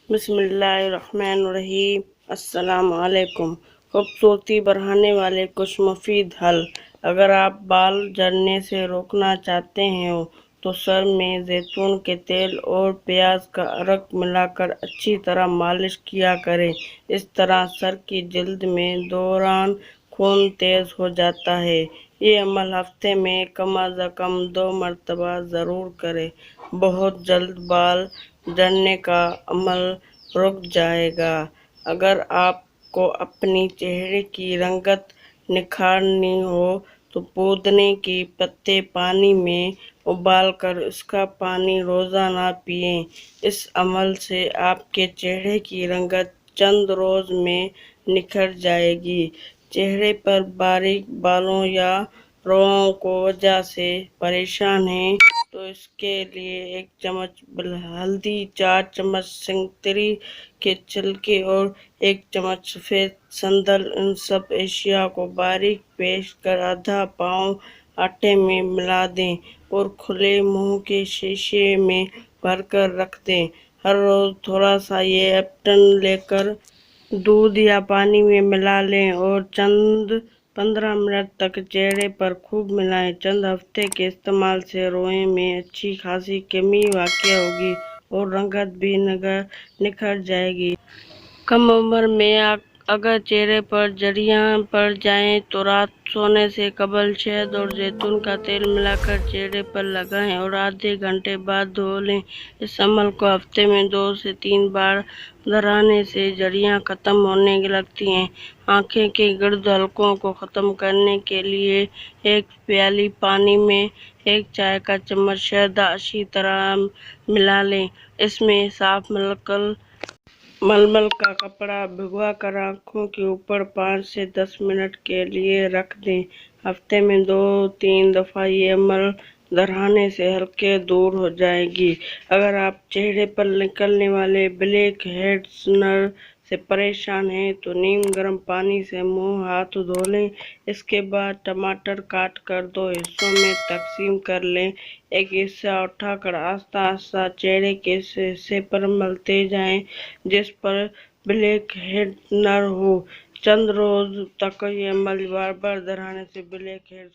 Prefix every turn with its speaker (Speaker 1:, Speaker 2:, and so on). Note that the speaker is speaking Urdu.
Speaker 1: بسم اللہ الرحمن الرحیم۔ السلام علیکم۔ خوبصورتی بڑھانے والے کچھ مفید حل۔ اگر آپ بال جھڑنے سے روکنا چاہتے ہیں تو سر میں زیتون کے تیل اور پیاز کا عرق ملا کر اچھی طرح مالش کیا کریں۔ اس طرح سر کی جلد میں دوران خون تیز ہو جاتا ہے۔ یہ عمل ہفتے میں کم از کم 2 مرتبہ ضرور کریں۔ بہت جلد بال جھڑنے کا عمل رک جائے گا۔ اگر آپ کو اپنی چہرے کی رنگت نکھارنی ہو تو پودینے کے پتے پانی میں ابال کر اس کا پانی روزانہ پئیں۔ اس عمل سے آپ کے چہرے کی رنگت چند روز میں نکھر جائے گی۔ چہرے پر باریک بالوں یا روؤں کی وجہ سے پریشان ہیں تو اس کے لیے 1 چمچ ہلدی، 4 چمچ سنگتری کے چھلکے اور 1 چمچ سفید سندل، ان سب اشیاء کو باریک پیش کر آدھا پاؤ آٹے میں ملا دیں اور کھلے منہ کے شیشے میں بھر کر رکھ دیں۔ ہر روز تھوڑا سا یہ اپٹن لے کر دودھ یا پانی میں ملا لیں اور چند 15 منٹ تک چہرے پر خوب ملائیں۔ چند ہفتے کے استعمال سے روئیں میں اچھی خاصی کمی واقع ہوگی اور رنگت بھی نکھر جائے گی۔ کم عمر میں اگر چہرے پر جھریاں پڑ جائیں تو رات سونے سے قبل شہد اور زیتون کا تیل ملا کر چہرے پر لگائیں اور آدھے گھنٹے بعد دھو لیں۔ اس عمل کو ہفتے میں 2 سے 3 بار دہرانے سے جھریاں ختم ہونے لگتی ہیں۔ آنکھوں کے گرد حلقوں کو ختم کرنے کے لیے 1 پیالی پانی میں 1 چائے کا چمچ شہد اچھی طرح ملا لیں۔ اس میں صاف ململ کا کپڑا بھگو کر آنکھوں کے اوپر 5 سے 10 منٹ کے لیے رکھ دیں۔ ہفتے میں 2-3 دفعہ یہ عمل دہرانے سے حلقیں دور ہو جائیں گی۔ اگر آپ چہرے پر نکلنے والے بلیک ہیڈز سے پریشان ہیں تو نیم گرم پانی سے منہ ہاتھ دھو لیں۔ اس کے بعد ٹماٹر کاٹ کر 2 حصوں میں تقسیم کر لیں۔ ایک حصہ اٹھا کر آہستہ آہستہ چہرے کے اس حصے پر ملتے جائیں جس پر بلیک ہیڈ نہ ہو۔ چند روز تک یہ عمل بار بار دہرانے سے بلیک ہیڈز